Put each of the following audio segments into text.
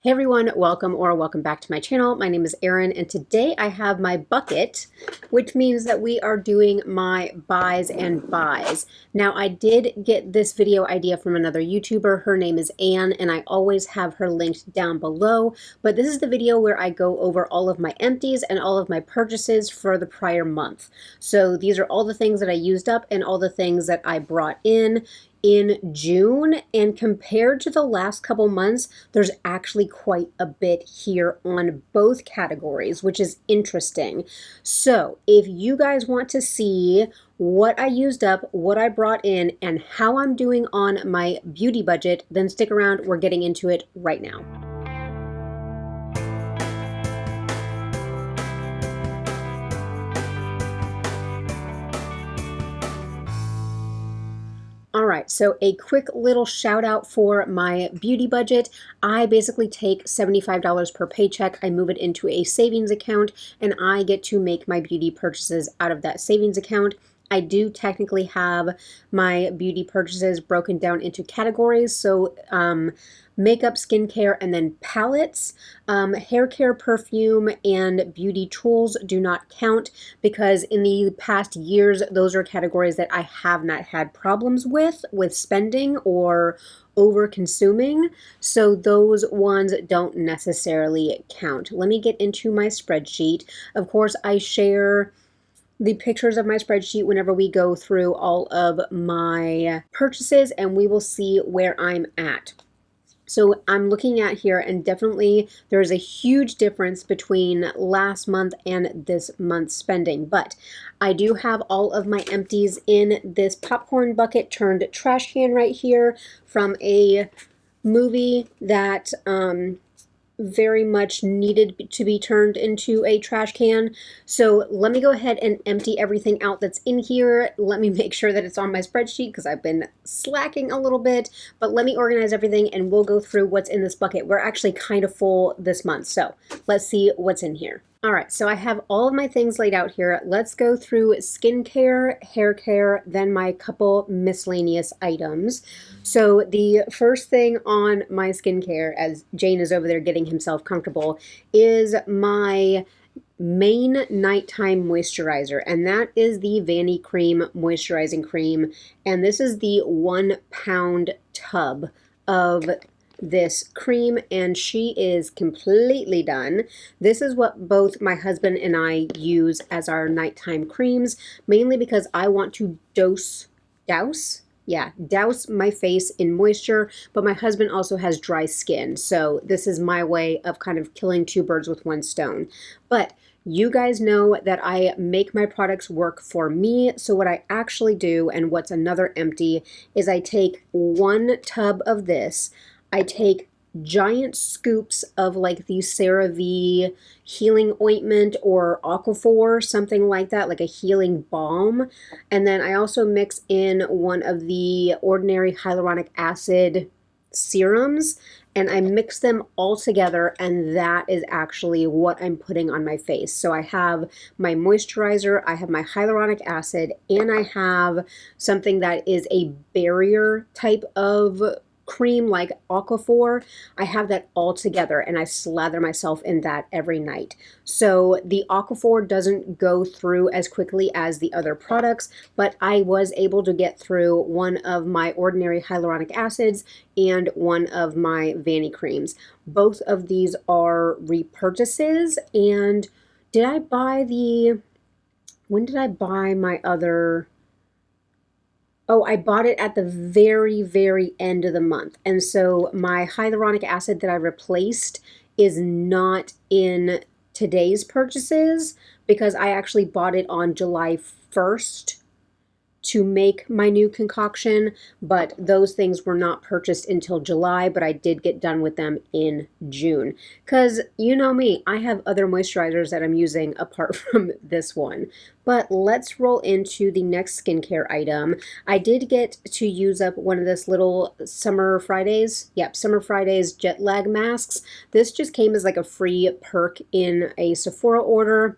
Hey everyone, welcome back to my channel. My name is Erin and today I have my bucket, which means that we are doing my buys and buys. Now I did get this video idea from another YouTuber. Her name is Anne and I always have her linked down below, but this is the video where I go over all of my empties and all of my purchases for the prior month. So these are all the things that I used up and all the things that I brought in June, and compared to the last couple months, there's actually quite a bit here on both categories, which is interesting. So if you guys want to see what I used up, what I brought in, and how I'm doing on my beauty budget, then stick around. We're getting into it right now. All right, so a quick little shout out for my beauty budget. I basically take $75 per paycheck, I move it into a savings account, and I get to make my beauty purchases out of that savings account. I do technically have my beauty purchases broken down into categories. So makeup, skincare, and then palettes. Hair care, perfume, and beauty tools do not count because in the past years, those are categories that I have not had problems with spending or over consuming. So those ones don't necessarily count. Let me get into my spreadsheet. Of course, I share the pictures of my spreadsheet whenever we go through all of my purchases and we will see where I'm at. So I'm looking at here and definitely there's a huge difference between last month and this month's spending, but I do have all of my empties in this popcorn bucket turned trash can right here from a movie that very much needed to be turned into a trash can. So let me go ahead and empty everything out that's in here. Let me make sure that it's on my spreadsheet because I've been slacking a little bit, but let me organize everything and we'll go through what's in this bucket. We're actually kind of full this month, so let's see what's in here. All right, so I have all of my things laid out here. Let's go through skincare, hair care, then my couple miscellaneous items. So the first thing on my skincare, as Jane is over there getting himself comfortable, is my main nighttime moisturizer, and that is the Vanny Cream Moisturizing Cream, and this is the 1 pound tub of this cream, and she is completely done. This is what both my husband and I use as our nighttime creams, mainly because I want to douse my face in moisture, but my husband also has dry skin, so this is my way of kind of killing two birds with one stone. But you guys know that I make my products work for me, so what I actually do, and what's another empty, is I take 1 tub of this, I take giant scoops of like the CeraVe healing ointment or Aquaphor, something like that, like a healing balm. And then I also mix in one of the ordinary hyaluronic acid serums and I mix them all together, and that is actually what I'm putting on my face. So I have my moisturizer, I have my hyaluronic acid, and I have something that is a barrier type of cream like Aquaphor. I have that all together and I slather myself in that every night. So the Aquaphor doesn't go through as quickly as the other products, but I was able to get through one of my ordinary hyaluronic acids and one of my Vanny creams. Both of these are repurchases. And when did I buy my other? Oh, I bought it at the very, very end of the month. And so my hyaluronic acid that I replaced is not in today's purchases because I actually bought it on July 1st to make my new concoction, but those things were not purchased until July, but I did get done with them in June. Because you know me, I have other moisturizers that I'm using apart from this one. But let's roll into the next skincare item. I did get to use up one of this little Summer Fridays. Yep, Summer Fridays jet lag masks. This just came as like a free perk in a Sephora order.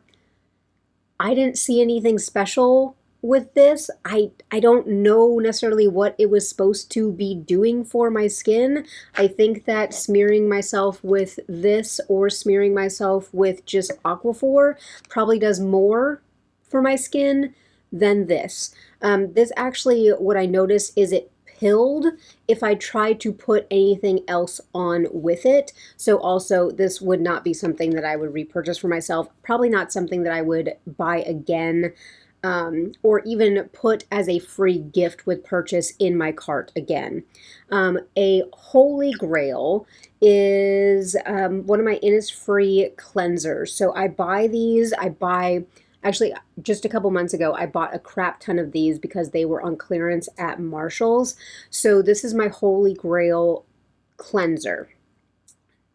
I didn't see anything special with this. I don't know necessarily what it was supposed to be doing for my skin. I think that smearing myself with this or smearing myself with just Aquaphor probably does more for my skin than this. This actually, what I noticed is it pilled if I tried to put anything else on with it. So also this would not be something that I would repurchase for myself. Probably not something that I would buy again, or even put as a free gift with purchase in my cart again. A holy grail is one of my Innisfree cleansers. So I buy these. Actually, just a couple months ago, I bought a crap ton of these because they were on clearance at Marshall's. So this is my holy grail cleanser.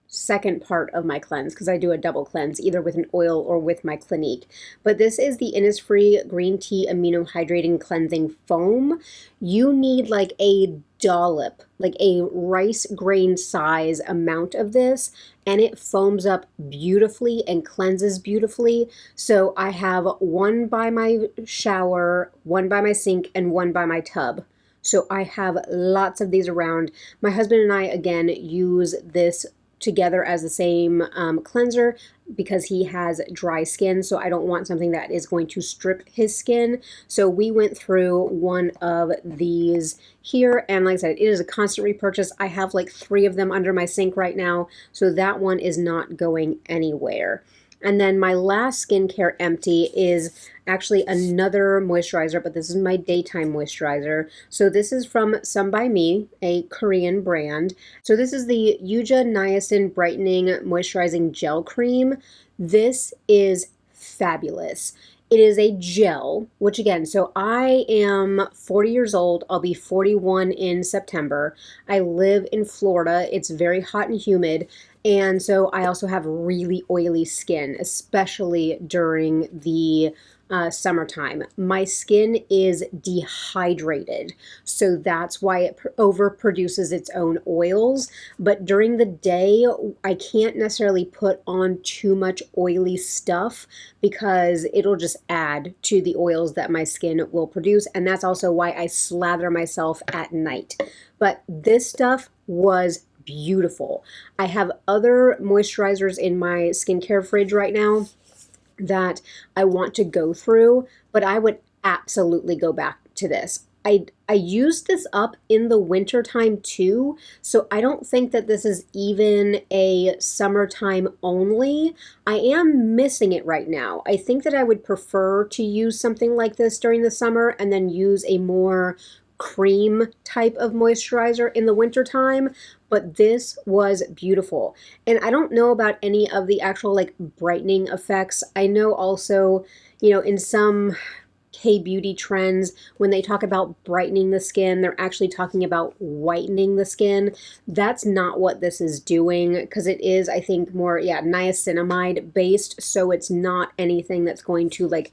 Second part of my cleanse, because I do a double cleanse either with an oil or with my Clinique. But this is the Innisfree Green Tea Amino Hydrating Cleansing Foam. You need like a dollop, like a rice grain size amount of this, and it foams up beautifully and cleanses beautifully. So I have one by my shower, one by my sink, and one by my tub. So I have lots of these around. My husband and I, again, use this together as the same cleanser because he has dry skin, so I don't want something that is going to strip his skin. So we went through one of these here, and like I said, it is a constant repurchase. I have like 3 of them under my sink right now, so that one is not going anywhere. And then my last skincare empty is actually another moisturizer, but this is my daytime moisturizer. So this is from Some By Me, a Korean brand. So this is the Yuja Niacin Brightening Moisturizing Gel Cream. This is fabulous. It is a gel, which again, so I am 40 years old. I'll be 41 in September. I live in Florida. It's very hot and humid. And so I also have really oily skin, especially during the summertime. My skin is dehydrated, so that's why it overproduces its own oils. But during the day, I can't necessarily put on too much oily stuff because it'll just add to the oils that my skin will produce. And that's also why I slather myself at night. But this stuff was beautiful. I have other moisturizers in my skincare fridge right now that I want to go through, but I would absolutely go back to this. I used this up in the winter time too, so I don't think that this is even a summertime only. I am missing it right now. I think that I would prefer to use something like this during the summer and then use a more cream type of moisturizer in the wintertime, but this was beautiful. And I don't know about any of the actual like brightening effects. I know also, in some K-beauty trends, when they talk about brightening the skin, they're actually talking about whitening the skin. That's not what this is doing, because it is, I think, more, niacinamide based, so it's not anything that's going to like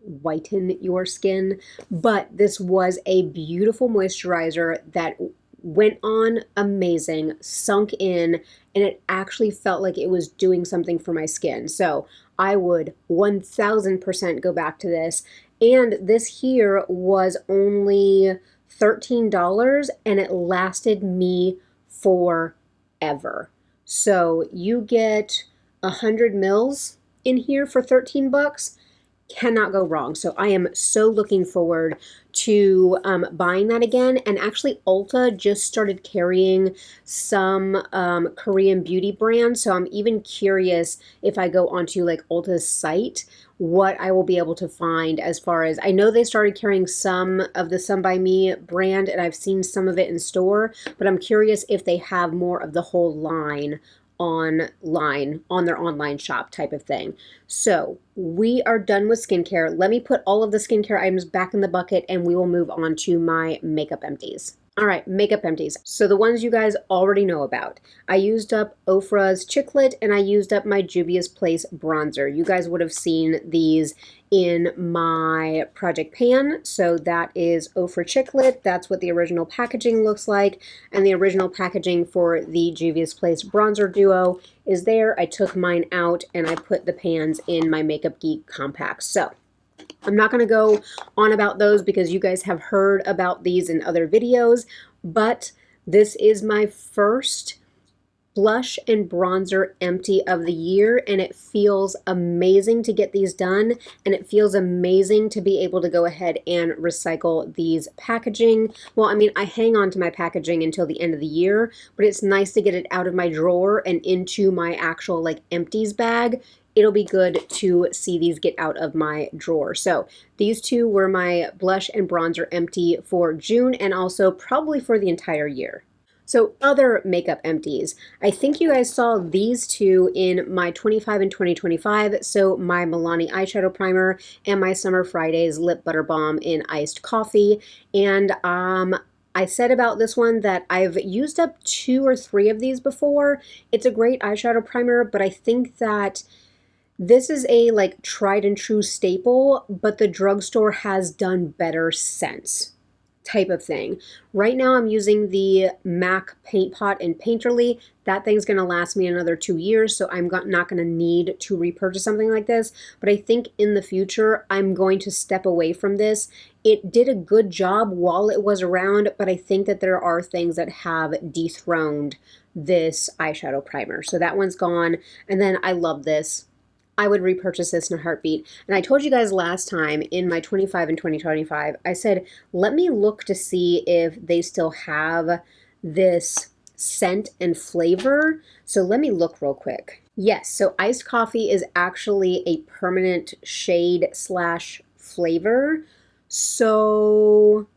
whiten your skin. But this was a beautiful moisturizer that went on amazing, sunk in, and it actually felt like it was doing something for my skin. So I would 1000% go back to this. And this here was only $13 and it lasted me forever. So you get 100 mils in here for 13 bucks. Cannot go wrong. So I am so looking forward to buying that again. And actually Ulta just started carrying some Korean beauty brands. So I'm even curious if I go onto like Ulta's site, what I will be able to find as far as, I know they started carrying some of the Some By Me brand and I've seen some of it in store, but I'm curious if they have more of the whole line online on their online shop type of thing. So we are done with skincare. Let me put all of the skincare items back in the bucket and we will move on to my makeup empties. All right, makeup empties. So the ones you guys already know about. I used up Ofra's Chiclet and I used up my Juvia's Place bronzer. You guys would have seen these in my project pan. So that is Ofra Chiclet. That's what the original packaging looks like. And the original packaging for the Juvia's Place bronzer duo is there. I took mine out and I put the pans in my Makeup Geek compact. So I'm not going to go on about those because you guys have heard about these in other videos, but this is my first blush and bronzer empty of the year, and it feels amazing to get these done, and it feels amazing to be able to go ahead and recycle these packaging. Well, I mean, I hang on to my packaging until the end of the year, but it's nice to get it out of my drawer and into my actual like empties bag. It'll be good to see these get out of my drawer. So these two were my blush and bronzer empty for June, and also probably for the entire year. So other makeup empties. I think you guys saw these two in my 25 and 2025. So my Milani eyeshadow primer and my Summer Fridays lip butter balm in iced coffee. And I said about this one that I've used up 2 or 3 of these before. It's a great eyeshadow primer, but I think that this is a like tried and true staple, but the drugstore has done better since, type of thing. Right now I'm using the MAC Paint Pot and Painterly. That thing's going to last me another 2 years, so I'm not going to need to repurchase something like this. But I think in the future I'm going to step away from this. It did a good job while it was around, but I think that there are things that have dethroned this eyeshadow primer. So that one's gone. And then I love this. I would repurchase this in a heartbeat. And I told you guys last time in my 25 and 2025, I said, let me look to see if they still have this scent and flavor. So let me look real quick. Yes, so iced coffee is actually a permanent shade slash flavor. So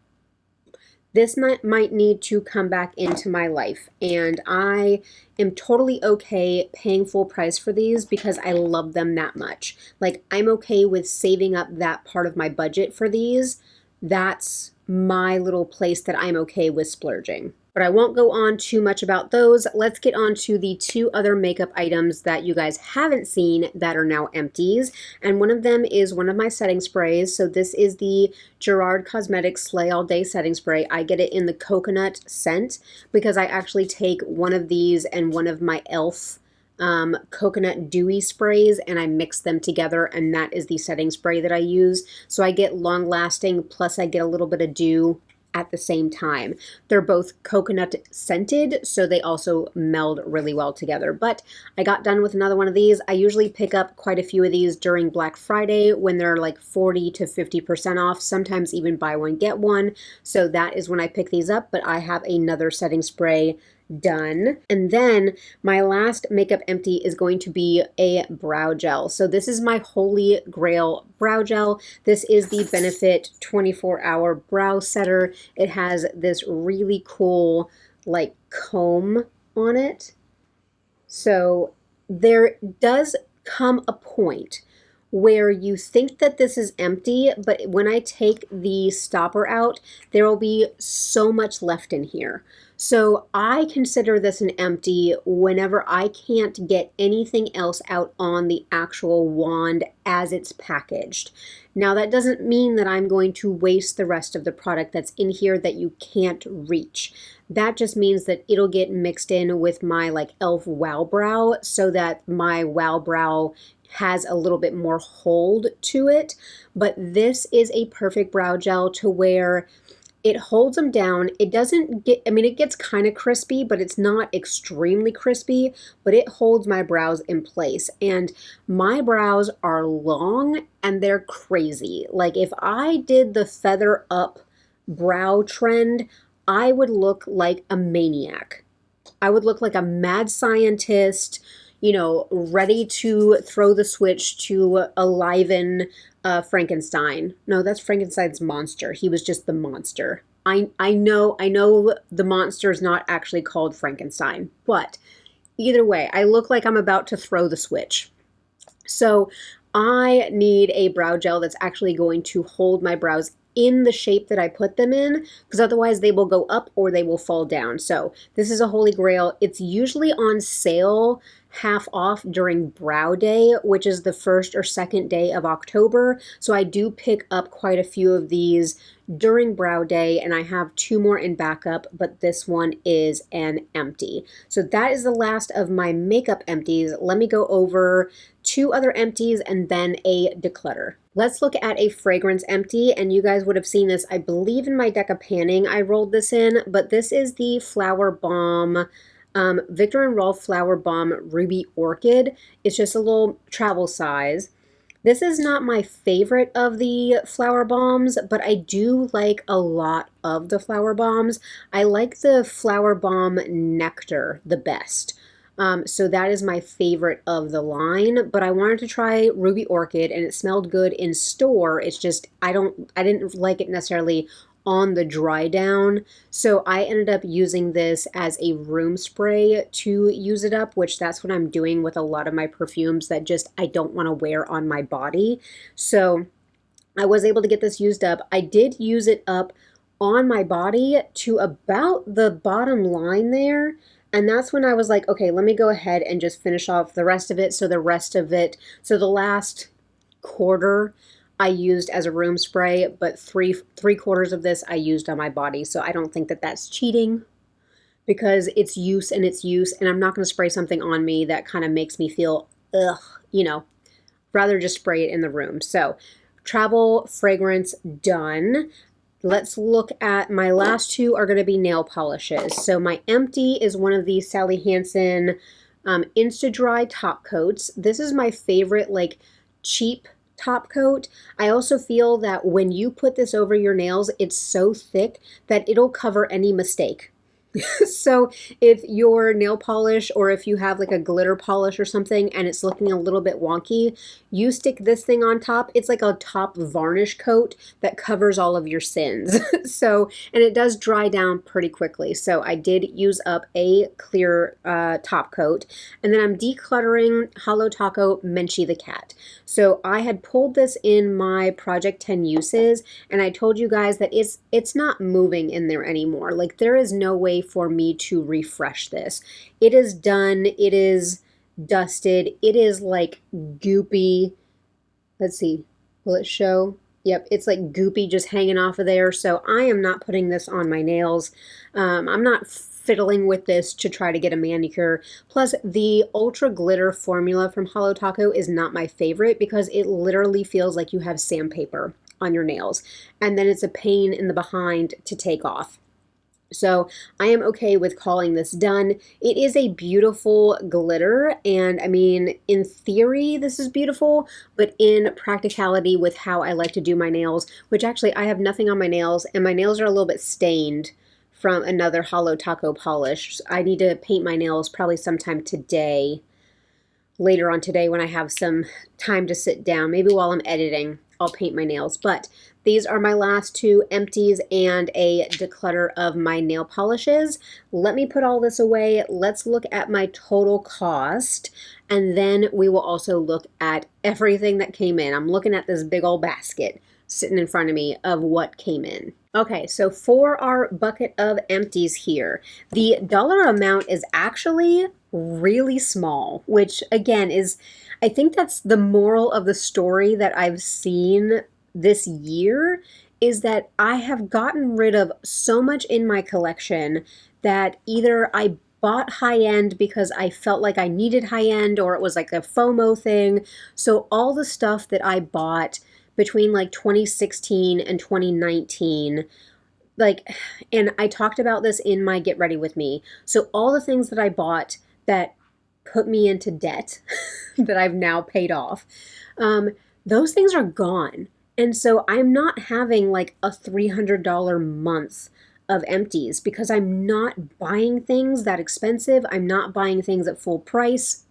this might need to come back into my life, and I am totally okay paying full price for these because I love them that much. Like, I'm okay with saving up that part of my budget for these. That's my little place that I'm okay with splurging. But I won't go on too much about those. Let's get on to the 2 other makeup items that you guys haven't seen that are now empties. And one of them is one of my setting sprays. So this is the Gerard Cosmetics Slay All Day setting spray. I get it in the coconut scent because I actually take one of these and one of my e.l.f. Coconut dewy sprays, and I mix them together, and that is the setting spray that I use. So I get long lasting, plus I get a little bit of dew at the same time. They're both coconut scented, so they also meld really well together. But I got done with another one of these. I usually pick up quite a few of these during Black Friday when they're like 40 to 50% off, sometimes even buy one, get one. So that is when I pick these up, but I have another setting spray done. And then my last makeup empty is going to be a brow gel. So this is my holy grail brow gel. This is the Benefit 24-hour brow setter. It has this really cool like comb on it. So there does come a point where you think that this is empty, but when I take the stopper out, there will be so much left in here. So I consider this an empty whenever I can't get anything else out on the actual wand as it's packaged. Now that doesn't mean that I'm going to waste the rest of the product that's in here that you can't reach. That just means that it'll get mixed in with my like e.l.f. Wow Brow so that my Wow Brow has a little bit more hold to it. But this is a perfect brow gel to where it holds them down. It doesn't get, I mean, it gets kind of crispy, but it's not extremely crispy, but it holds my brows in place. And my brows are long and they're crazy. Like if I did the feather up brow trend, I would look like a maniac. I would look like a mad scientist, you know, ready to throw the switch to enliven Frankenstein. No, that's Frankenstein's monster. He was just the monster. I know the monster is not actually called Frankenstein, but either way, I look like I'm about to throw the switch. So I need a brow gel that's actually going to hold my brows in the shape that I put them in, because otherwise they will go up or they will fall down. So this is a holy grail. It's usually on sale half off during Brow Day, which is the 1st or 2nd day of October. So I do pick up quite a few of these during Brow Day, and I have 2 more in backup, but this one is an empty. So that is the last of my makeup empties. Let me go over 2 other empties and then a declutter. Let's look at a fragrance empty, and you guys would have seen this, I believe, in my deck of panning. I rolled this in, but this is the Flower Bomb, Victor and Rolf Flower Bomb Ruby Orchid. It's just a little travel size. This is not my favorite of the flower bombs, but I do like a lot of the flower bombs. I like the Flower Bomb Nectar the best. So that is my favorite of the line, but I wanted to try Ruby Orchid and it smelled good in store. It's just I didn't like it necessarily on the dry down. So I ended up using this as a room spray to use it up, which that's what I'm doing with a lot of my perfumes that just I don't want to wear on my body. So I was able to get this used up. I did use it up on my body to about the bottom line there. And that's when I was like, okay, let me go ahead and just finish off the rest of it. So the last quarter I used as a room spray, but three quarters of this I used on my body. So I don't think that that's cheating because it's use and it's use. And I'm not going to spray something on me that kind of makes me feel, ugh, rather just spray it in the room. So travel fragrance done. Let's look at my last two are going to be nail polishes. So my empty is one of these Sally Hansen Insta-Dry top coats. This is my favorite, like, cheap top coat. I also feel that when you put this over your nails, it's so thick that it'll cover any mistake. So if your nail polish or if you have like a glitter polish or something and it's looking a little bit wonky, you stick this thing on top. It's like a top varnish coat that covers all of your sins. And it does dry down pretty quickly. So I did use up a clear top coat. And then I'm decluttering Holo Taco Menchie the Cat. So I had pulled this in my Project 10 uses and I told you guys that it's not moving in there anymore. Like there is no way for me to refresh this. It is done. It is dusted. It is like goopy. Let's see. Will it show? Yep, it's like goopy just hanging off of there. So I am not putting this on my nails. I'm not fiddling with this to try to get a manicure. Plus, the Ultra Glitter formula from Holo Taco is not my favorite because it literally feels like you have sandpaper on your nails. And then it's a pain in the behind to take off. So I am okay with calling this done. It is a beautiful glitter, and I mean, in theory, this is beautiful, but in practicality with how I like to do my nails, which actually I have nothing on my nails, and my nails are a little bit stained from another Holo Taco polish. I need to paint my nails probably sometime today, later on today when I have some time to sit down, maybe while I'm editing. I'll paint my nails, but these are my last two empties and a declutter of my nail polishes. Let me put all this away. Let's look at my total cost, and then we will also look at everything that came in. I'm looking at this big old basket sitting in front of me of what came in. Okay, so for our bucket of empties here, the dollar amount is actually really small, which again is, I think that's the moral of the story that I've seen this year, is that I have gotten rid of so much in my collection that either I bought high-end because I felt like I needed high-end or it was like a FOMO thing. So all the stuff that I bought between like 2016 and 2019, and I talked about this in my Get Ready With Me. So all the things that I bought that put me into debt that I've now paid off, those things are gone. And so I'm not having like a $300 month of empties because I'm not buying things that expensive. I'm not buying things at full price.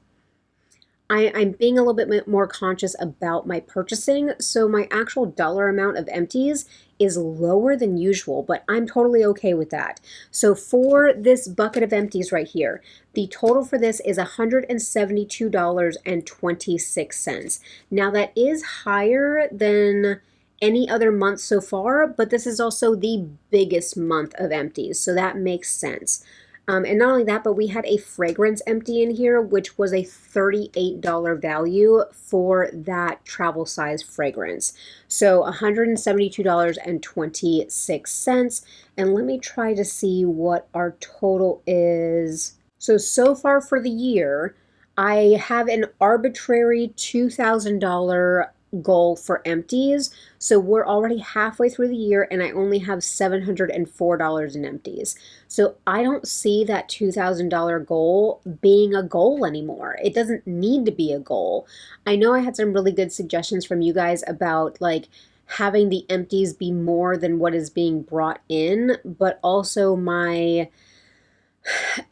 I'm being a little bit more conscious about my purchasing, so my actual dollar amount of empties is lower than usual, but I'm totally okay with that. So for this bucket of empties right here, the total for this is $172.26. Now that is higher than any other month so far, but this is also the biggest month of empties, so that makes sense. And not only that, but we had a fragrance empty in here, which was a $38 value for that travel size fragrance. So $172.26. And let me try to see what our total is. So far for the year, I have an arbitrary $2,000 goal for empties. So we're already halfway through the year and I only have $704 in empties. So I don't see that $2,000 goal being a goal anymore. It doesn't need to be a goal. I know I had some really good suggestions from you guys about like having the empties be more than what is being brought in, but also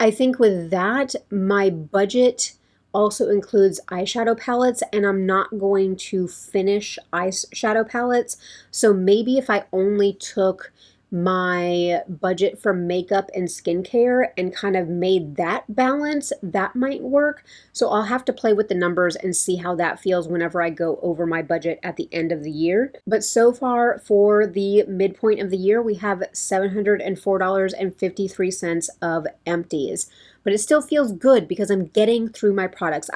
I think with that, my budget also includes eyeshadow palettes, and I'm not going to finish eyeshadow palettes. So maybe if I only took my budget for makeup and skincare and kind of made that balance, that might work. So I'll have to play with the numbers and see how that feels whenever I go over my budget at the end of the year. But so far for the midpoint of the year, we have $704.53 of empties. But it still feels good because I'm getting through my products.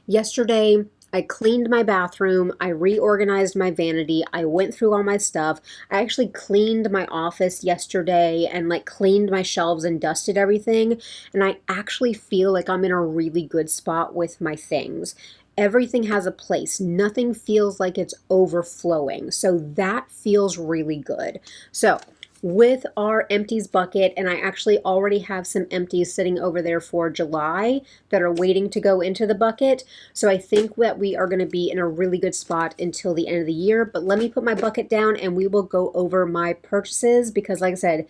Yesterday, I cleaned my bathroom, I reorganized my vanity, I went through all my stuff. I actually cleaned my office yesterday and like cleaned my shelves and dusted everything. And I actually feel like I'm in a really good spot with my things. Everything has a place. Nothing feels like it's overflowing. So that feels really good. So with our empties bucket, and I actually already have some empties sitting over there for July that are waiting to go into the bucket. So I think that we are going to be in a really good spot until the end of the year. But let me put my bucket down and we will go over my purchases because like I said,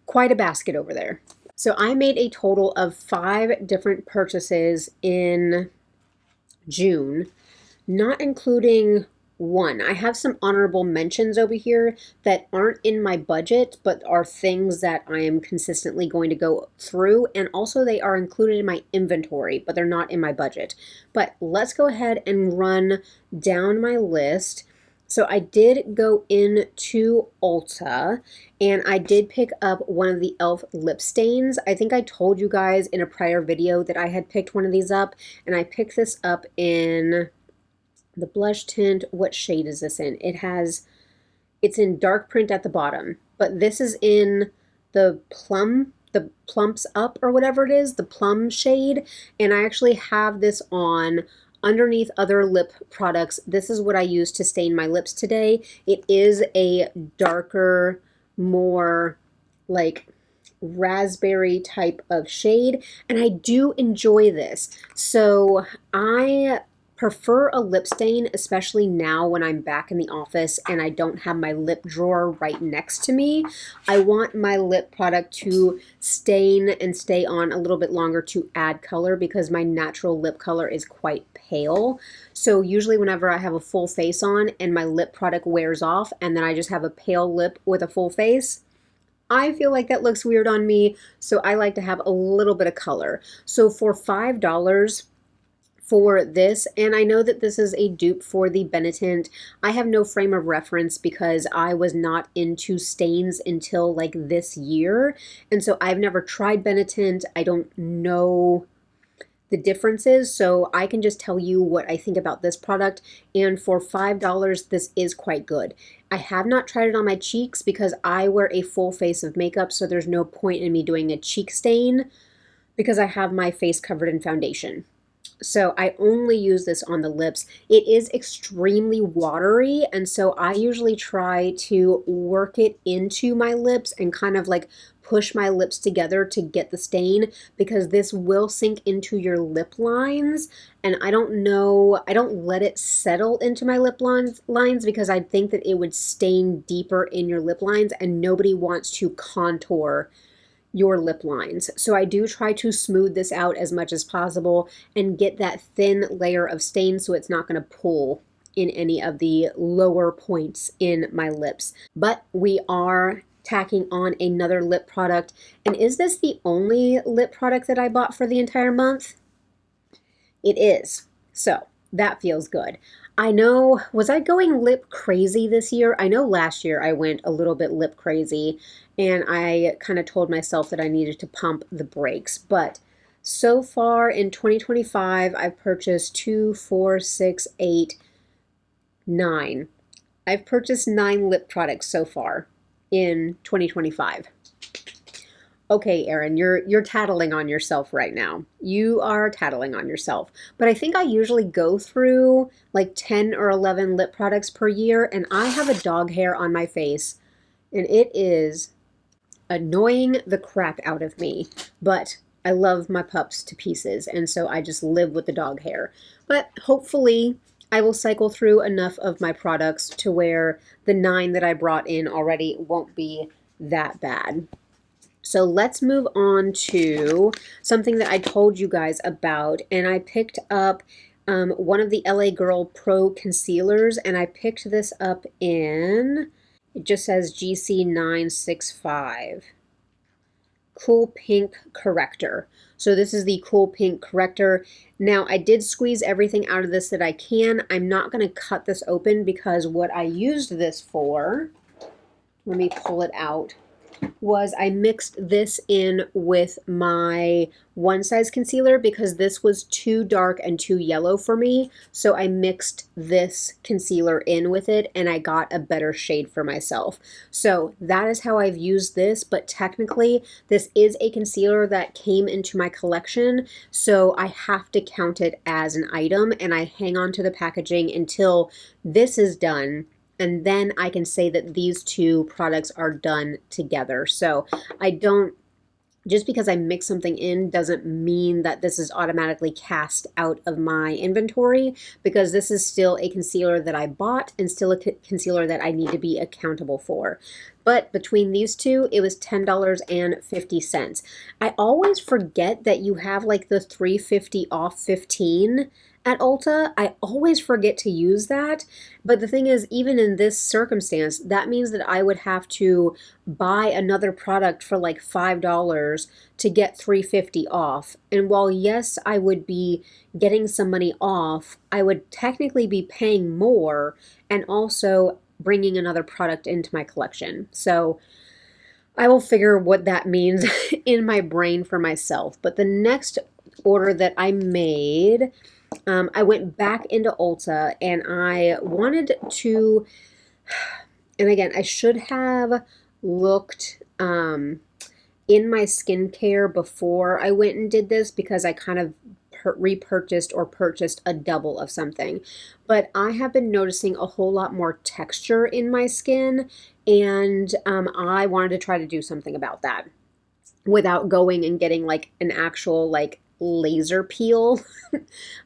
quite a basket over there. So I made a total of 5 different purchases in June, not including one. I have some honorable mentions over here that aren't in my budget, but are things that I am consistently going to go through. And also they are included in my inventory, but they're not in my budget. But let's go ahead and run down my list. So I did go into Ulta and I did pick up one of the e.l.f. lip stains. I think I told you guys in a prior video that I had picked one of these up, and I picked this up in the blush tint. What shade is this in? It's in dark print at the bottom, but this is in the plumps up or whatever it is, the plum shade. And I actually have this on underneath other lip products. This is what I use to stain my lips today. It is a darker, more like raspberry type of shade, and I do enjoy this. So I prefer a lip stain, especially now when I'm back in the office and I don't have my lip drawer right next to me. I want my lip product to stain and stay on a little bit longer to add color because my natural lip color is quite pale. So usually whenever I have a full face on and my lip product wears off and then I just have a pale lip with a full face, I feel like that looks weird on me. So I like to have a little bit of color. So for $5, for this, and I know that this is a dupe for the Benetint. I have no frame of reference because I was not into stains until like this year, and so I've never tried Benetint. I don't know the differences, so I can just tell you what I think about this product, and for $5, this is quite good. I have not tried it on my cheeks because I wear a full face of makeup, so there's no point in me doing a cheek stain because I have my face covered in foundation. So I only use this on the lips. It is extremely watery, and so I usually try to work it into my lips and kind of like push my lips together to get the stain because this will sink into your lip lines, and I don't let it settle into my lip lines because I think that it would stain deeper in your lip lines, and nobody wants to contour your lip lines. So I do try to smooth this out as much as possible and get that thin layer of stain so it's not going to pull in any of the lower points in my lips. But we are tacking on another lip product. And is this the only lip product that I bought for the entire month? It is. So that feels good. I know, was I going lip crazy this year? I know last year I went a little bit lip crazy and I kind of told myself that I needed to pump the brakes. But so far in 2025, I've purchased 2, 4, 6, 8, 9. I've purchased 9 lip products so far in 2025. Okay, Erin, you're tattling on yourself right now. You are tattling on yourself. But I think I usually go through like 10 or 11 lip products per year, and I have a dog hair on my face, and it is annoying the crap out of me. But I love my pups to pieces, and so I just live with the dog hair. But hopefully, I will cycle through enough of my products to where the 9 that I brought in already won't be that bad. So let's move on to something that I told you guys about, and I picked up one of the LA Girl Pro concealers, and I picked this up in, it just says GC965. Cool Pink Corrector. So this is the Cool Pink Corrector. Now, I did squeeze everything out of this that I can. I'm not going to cut this open because what I used this for, let me pull it out, was I mixed this in with my One Size concealer because this was too dark and too yellow for me. So I mixed this concealer in with it and I got a better shade for myself. So that is how I've used this, but technically this is a concealer that came into my collection, so I have to count it as an item and I hang on to the packaging until this is done. And then I can say that these two products are done together. So I don't, just because I mix something in doesn't mean that this is automatically cast out of my inventory, because this is still a concealer that I bought and still a concealer that I need to be accountable for. But between these two, it was $10.50. I always forget that you have like the $3.50 off 15 at Ulta. I always forget to use that. But the thing is, even in this circumstance, that means that I would have to buy another product for like $5 to get $3.50 off. And while yes, I would be getting some money off, I would technically be paying more and also bringing another product into my collection. So I will figure what that means in my brain for myself. But the next order that I made, I went back into Ulta and I wanted to, and again, I should have looked in my skincare before I went and did this, because I kind of repurchased or purchased a double of something. But I have been noticing a whole lot more texture in my skin, and I wanted to try to do something about that without going and getting like an actual like laser peel.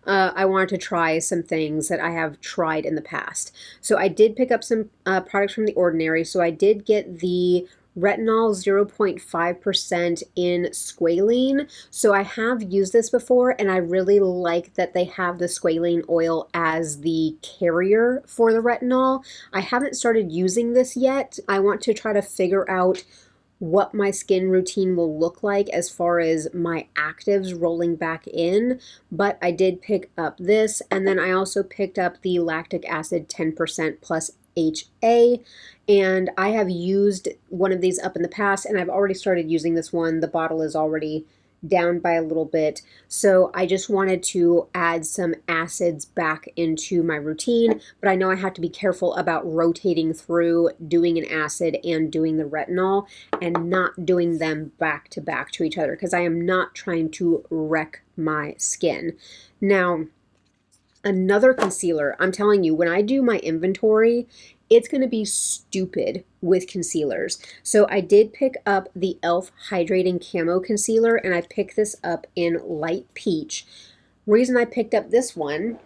I wanted to try some things that I have tried in the past. So I did pick up some products from The Ordinary. So I did get the retinol 0.5% in squalene. So I have used this before and I really like that they have the squalene oil as the carrier for the retinol. I haven't started using this yet. I want to try to figure out what my skin routine will look like as far as my actives rolling back in, but I did pick up this, and then I also picked up the lactic acid 10% plus HA, and I have used one of these up in the past, and I've already started using this one. The bottle is already down by a little bit, so I just wanted to add some acids back into my routine, but I know I have to be careful about rotating through doing an acid and doing the retinol and not doing them back to each other, because I am not trying to wreck my skin. Now, another concealer, I'm telling you, when I do my inventory, it's going to be stupid with concealers. So I did pick up the e.l.f. Hydrating Camo Concealer, and I picked this up in Light Peach. Reason I picked up this one,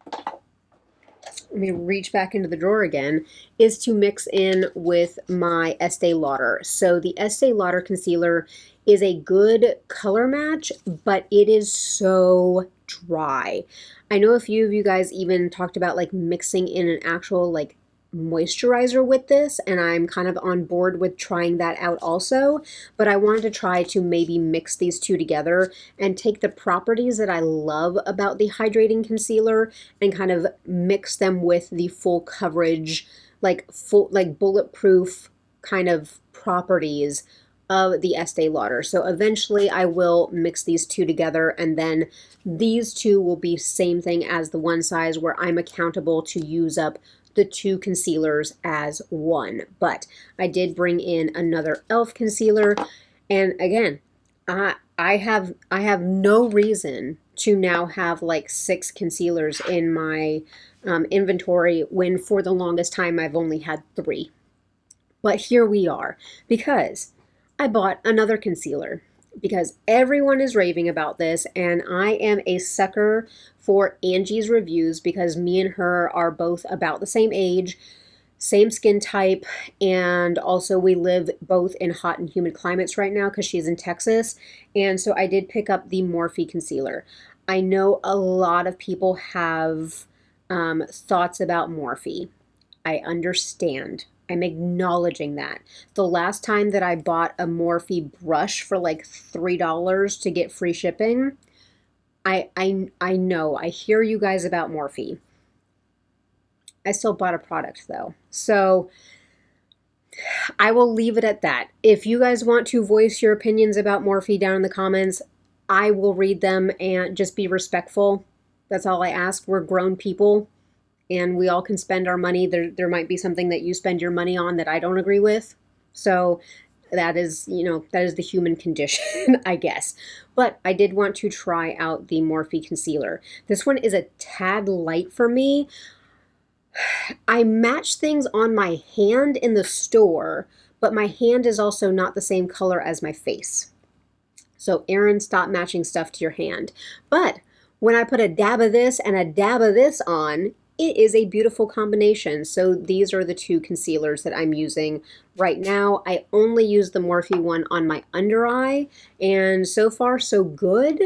let me reach back into the drawer again, is to mix in with my Estee Lauder. So the Estee Lauder concealer is a good color match, but it is so dry. I know a few of you guys even talked about like mixing in an actual like moisturizer with this, and I'm kind of on board with trying that out also, but I wanted to try to maybe mix these two together and take the properties that I love about the hydrating concealer and kind of mix them with the full coverage, like bulletproof kind of properties of the Estee Lauder. So eventually I will mix these two together, and then these two will be same thing as the One Size, where I'm accountable to use up the two concealers as one. But I did bring in another e.l.f. concealer, And again, I have no reason to now have like 6 concealers in my inventory when for the longest time I've only had 3. But here we are because I bought another concealer because everyone is raving about this, and I am a sucker for Angie's reviews because me and her are both about the same age, same skin type, and also we live both in hot and humid climates right now because she's in Texas. And so I did pick up the Morphe concealer. I know a lot of people have thoughts about Morphe. I understand. I'm acknowledging that. The last time that I bought a Morphe brush for like $3 to get free shipping, I know. I hear you guys about Morphe. I still bought a product though. So I will leave it at that. If you guys want to voice your opinions about Morphe down in the comments, I will read them and just be respectful. That's all I ask. We're grown people and we all can spend our money. There might be something that you spend your money on that I don't agree with. So that is, that is the human condition, I guess. But I did want to try out the Morphe concealer. This one is a tad light for me. I match things on my hand in the store, but my hand is also not the same color as my face. So Erin, stop matching stuff to your hand. But when I put a dab of this and a dab of this on, it is a beautiful combination. So these are the 2 concealers that I'm using right now. I only use the Morphe one on my under eye, and so far so good.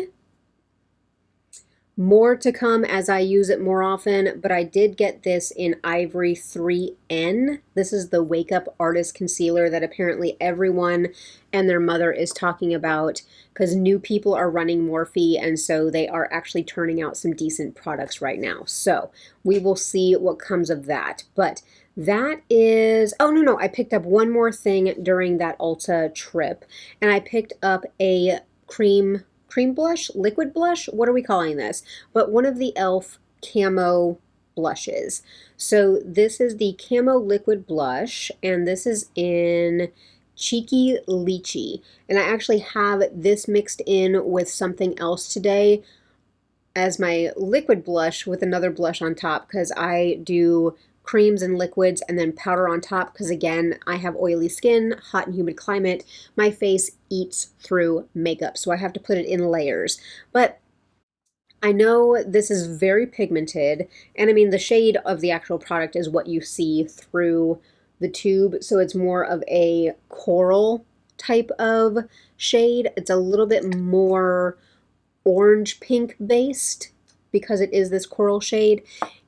More to come as I use it more often, but I did get this in Ivory 3N. This is the Wake Up Artist Concealer that apparently everyone and their mother is talking about because new people are running Morphe, and so they are actually turning out some decent products right now. So we will see what comes of that. But that is, oh no, I picked up one more thing during that Ulta trip, and I picked up a cream blush, liquid blush, what are we calling this? But one of the e.l.f. camo blushes. So this is the camo liquid blush, and this is in Cheeky Lychee. And I actually have this mixed in with something else today as my liquid blush with another blush on top because I do creams and liquids and then powder on top because again, I have oily skin, hot and humid climate. My face eats through makeup, so I have to put it in layers. But I know this is very pigmented, and I mean the shade of the actual product is what you see through the tube, so it's more of a coral type of shade. It's a little bit more orange pink based because it is this coral shade.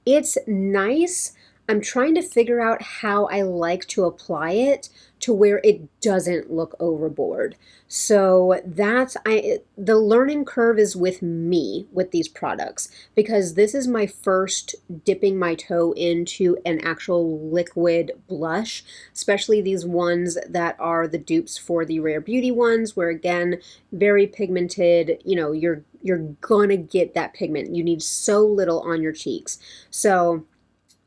It's nice. I'm trying to figure out how I like to apply it to where it doesn't look overboard. So the learning curve is with me with these products because this is my first dipping my toe into an actual liquid blush, especially these ones that are the dupes for the Rare Beauty ones where again, very pigmented, you're gonna get that pigment. You need so little on your cheeks. So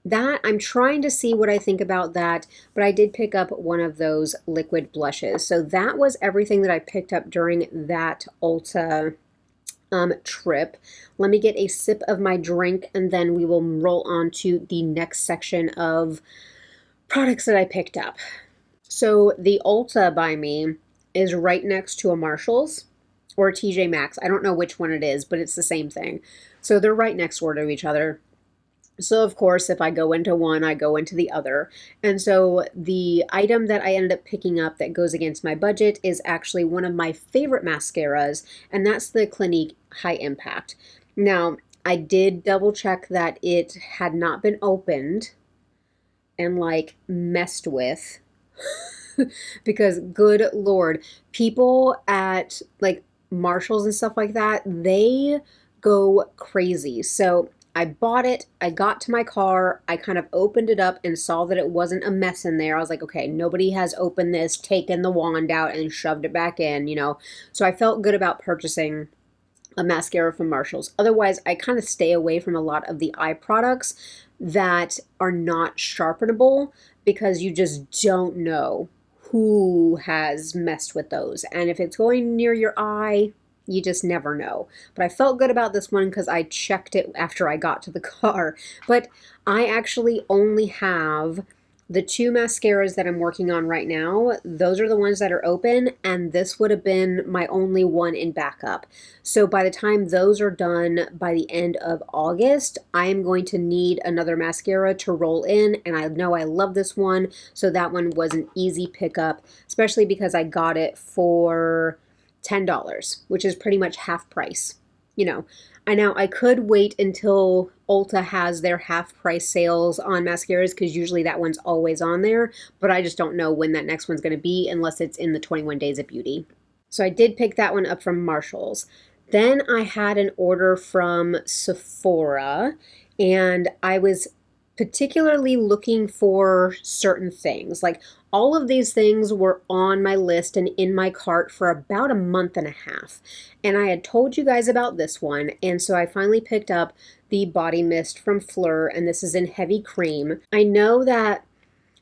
that I'm trying to see what I think about that, but I did pick up one of those liquid blushes. So that was everything that I picked up during that Ulta trip. Let me get a sip of my drink and then we will roll on to the next section of products that I picked up. So the Ulta by me is right next to a Marshall's or a TJ Maxx. I don't know which one it is, but it's the same thing. So they're right next door to each other. So of course, if I go into one, I go into the other. And so the item that I ended up picking up that goes against my budget is actually one of my favorite mascaras, and that's the Clinique High Impact. Now, I did double check that it had not been opened and like messed with because good Lord, people at like Marshalls and stuff like that, they go crazy. So I bought it, I got to my car, I kind of opened it up and saw that it wasn't a mess in there. I was like, okay, nobody has opened this, taken the wand out and shoved it back in, So I felt good about purchasing a mascara from Marshalls. Otherwise, I kind of stay away from a lot of the eye products that are not sharpenable because you just don't know who has messed with those. And if it's going near your eye, you just never know. But I felt good about this one because I checked it after I got to the car. But I actually only have the two mascaras that I'm working on right now. Those are the ones that are open, and this would have been my only one in backup. So by the time those are done by the end of August, I am going to need another mascara to roll in, and I know I love this one, so that one was an easy pickup, especially because I got it for $10, which is pretty much half price. You know, I could wait until Ulta has their half price sales on mascaras because usually that one's always on there, but I just don't know when that next one's going to be unless it's in the 21 Days of Beauty. So I did pick that one up from Marshall's. Then I had an order from Sephora, and I was particularly looking for certain things. Like all of these things were on my list and in my cart for about a month and a half. And I had told you guys about this one, and so I finally picked up the body mist from Fleur, and this is in heavy cream. I know that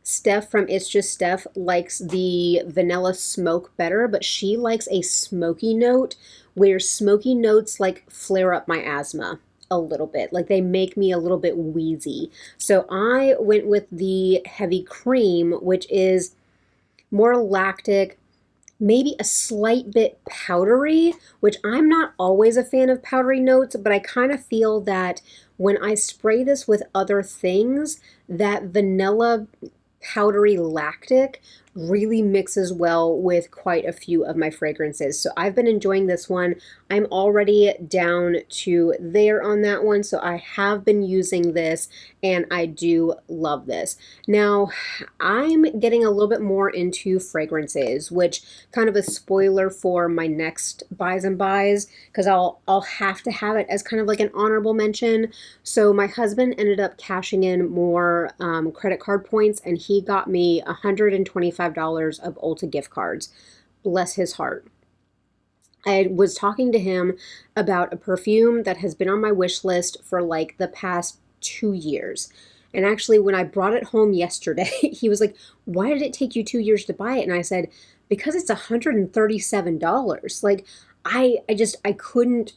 Steph from It's Just Steph likes the vanilla smoke better, but she likes a smoky note, where smoky notes like flare up my asthma a little bit. Like they make me a little bit wheezy. So I went with the heavy cream, which is more lactic, maybe a slight bit powdery, which I'm not always a fan of powdery notes, but I kind of feel that when I spray this with other things, that vanilla powdery lactic really mixes well with quite a few of my fragrances. So I've been enjoying this one. I'm already down to there on that one. So I have been using this and I do love this. Now I'm getting a little bit more into fragrances, which kind of a spoiler for my next buys and buys, because I'll have to have it as kind of like an honorable mention. So my husband ended up cashing in more credit card points, and he got me $125 of Ulta gift cards. Bless his heart. I was talking to him about a perfume that has been on my wish list for like the past 2 years. And actually, when I brought it home yesterday, he was like, "Why did it take you 2 years to buy it?" And I said, "Because it's $137. Like, I couldn't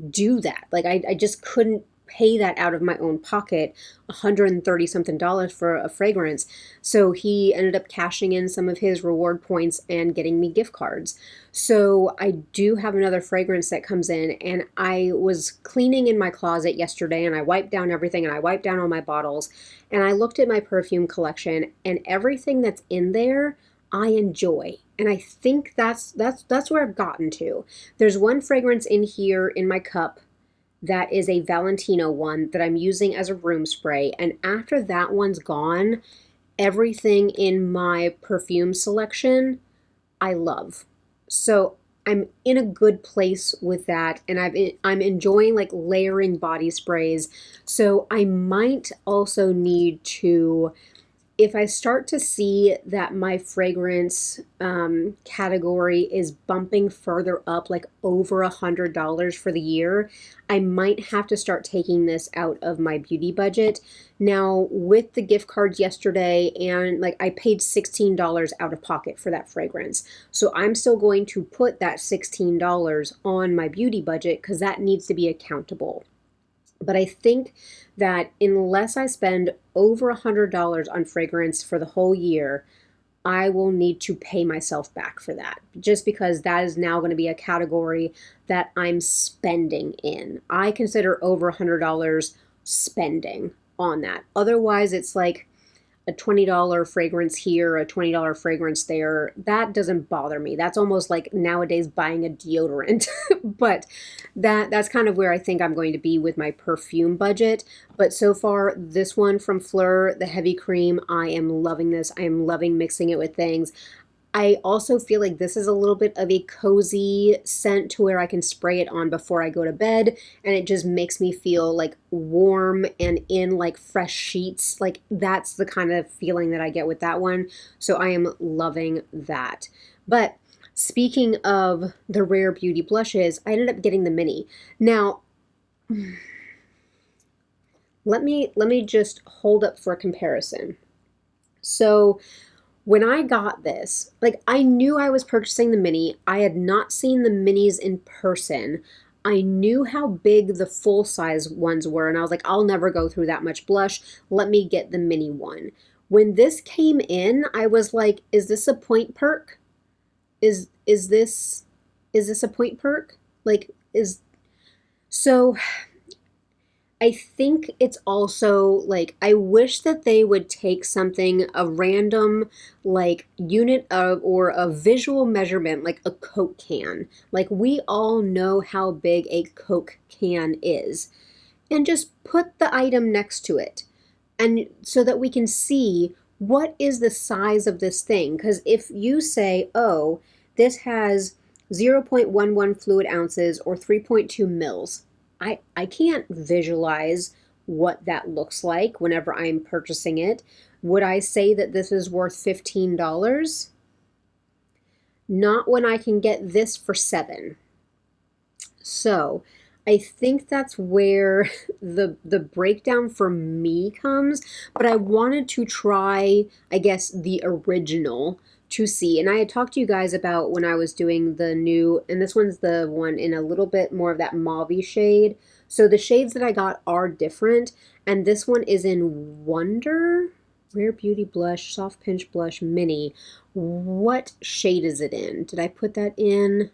do that. Like, I just couldn't pay that out of my own pocket, 130 something dollars for a fragrance." So he ended up cashing in some of his reward points and getting me gift cards. So I do have another fragrance that comes in, and I was cleaning in my closet yesterday, and I wiped down everything, and I wiped down all my bottles, and I looked at my perfume collection, and everything that's in there I enjoy. And I think that's where I've gotten to. There's one fragrance in here in my cup that is a Valentino one that I'm using as a room spray. And after that one's gone, everything in my perfume selection, I love. So I'm in a good place with that. And I'm enjoying like layering body sprays. So I might also need to, if I start to see that my fragrance category is bumping further up, like over $100 for the year, I might have to start taking this out of my beauty budget. Now, with the gift cards yesterday, and like I paid $16 out of pocket for that fragrance. So I'm still going to put that $16 on my beauty budget because that needs to be accountable. But I think that unless I spend over $100 on fragrance for the whole year, I will need to pay myself back for that, just because that is now going to be a category that I'm spending in. I consider over $100 spending on that. Otherwise, it's like a $20 fragrance here, a $20 fragrance there. That doesn't bother me. That's almost like nowadays buying a deodorant. But that's kind of where I think I'm going to be with my perfume budget. But so far, this one from Fleur, the heavy cream, I am loving this. I am loving mixing it with things. I also feel like this is a little bit of a cozy scent to where I can spray it on before I go to bed, and it just makes me feel like warm and in like fresh sheets. Like that's the kind of feeling that I get with that one. So I am loving that. But speaking of the Rare Beauty blushes, I ended up getting the mini. Now, let me just hold up for a comparison. So When I got this, like I knew I was purchasing the mini. I had not seen the minis in person. I knew how big the full size ones were, and I was like, I'll never go through that much blush. Let me get the mini one. When this came in, I was like, is this a point perk? Is this a point perk? Like is so I think it's also like I wish that they would take something, a random like unit of or a visual measurement like a Coke can. Like we all know how big a Coke can is, and just put the item next to it. And so that we can see what is the size of this thing. Because if you say, oh, this has 0.11 fluid ounces or 3.2 mils, I can't visualize what that looks like whenever I'm purchasing it. Would I say that this is worth $15? Not when I can get this for 7. So I think that's where the breakdown for me comes, but I wanted to try, I guess, the original to see. And I had talked to you guys about when I was doing the new, and this one's the one in a little bit more of that mauve shade. So the shades that I got are different, and this one is in Wonder Rare Beauty Blush, Soft Pinch Blush Mini. What shade is it in? Did I put that in?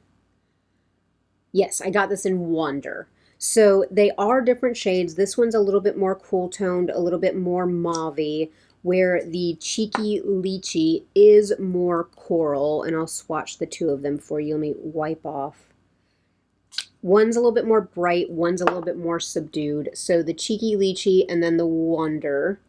Yes, I got this in Wonder. So they are different shades. This one's a little bit more cool toned, a little bit more mauve, where the Cheeky Lychee is more coral. And I'll swatch the two of them for you. Let me wipe off. One's a little bit more bright, one's a little bit more subdued. So the Cheeky Lychee and then the Wonder.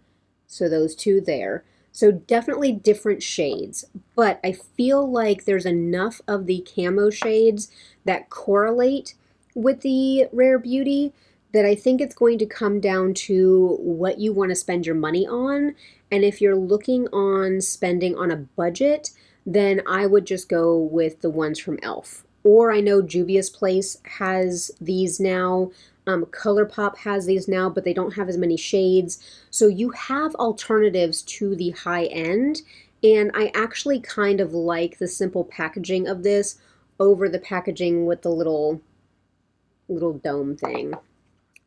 So those two there. So definitely different shades, but I feel like there's enough of the camo shades that correlate with the Rare Beauty that I think it's going to come down to what you want to spend your money on. And if you're looking on spending on a budget, then I would just go with the ones from e.l.f. Or I know Juvia's Place has these now. ColourPop has these now, but they don't have as many shades. So you have alternatives to the high end. And I actually kind of like the simple packaging of this over the packaging with the little dome thing.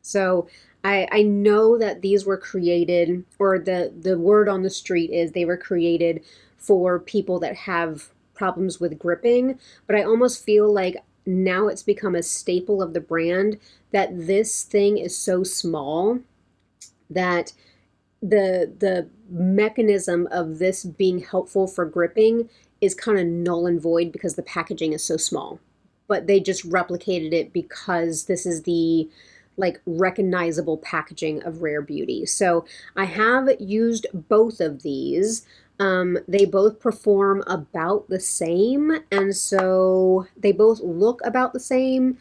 So I know that these were created, or the word on the street is they were created for people that have problems with gripping, but I almost feel like now it's become a staple of the brand that this thing is so small that the mechanism of this being helpful for gripping is kind of null and void because the packaging is so small. But they just replicated it because this is the like recognizable packaging of Rare Beauty. So I have used both of these. They both perform about the same, and so they both look about the same,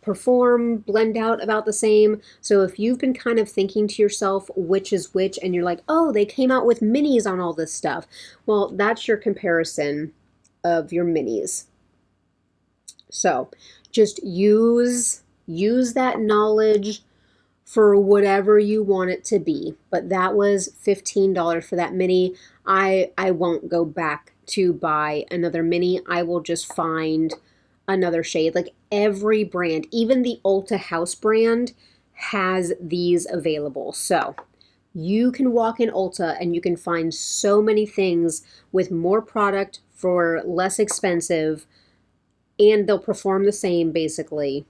perform, blend out about the same. So if you've been kind of thinking to yourself which is which, and you're like, oh, they came out with minis on all this stuff, well, that's your comparison of your minis. So just use that knowledge for whatever you want it to be. But that was $15 for that mini. I won't go back to buy another mini. I will just find another shade. Like every brand, even the Ulta House brand has these available. So you can walk in Ulta and you can find so many things with more product for less expensive, and they'll perform the same basically.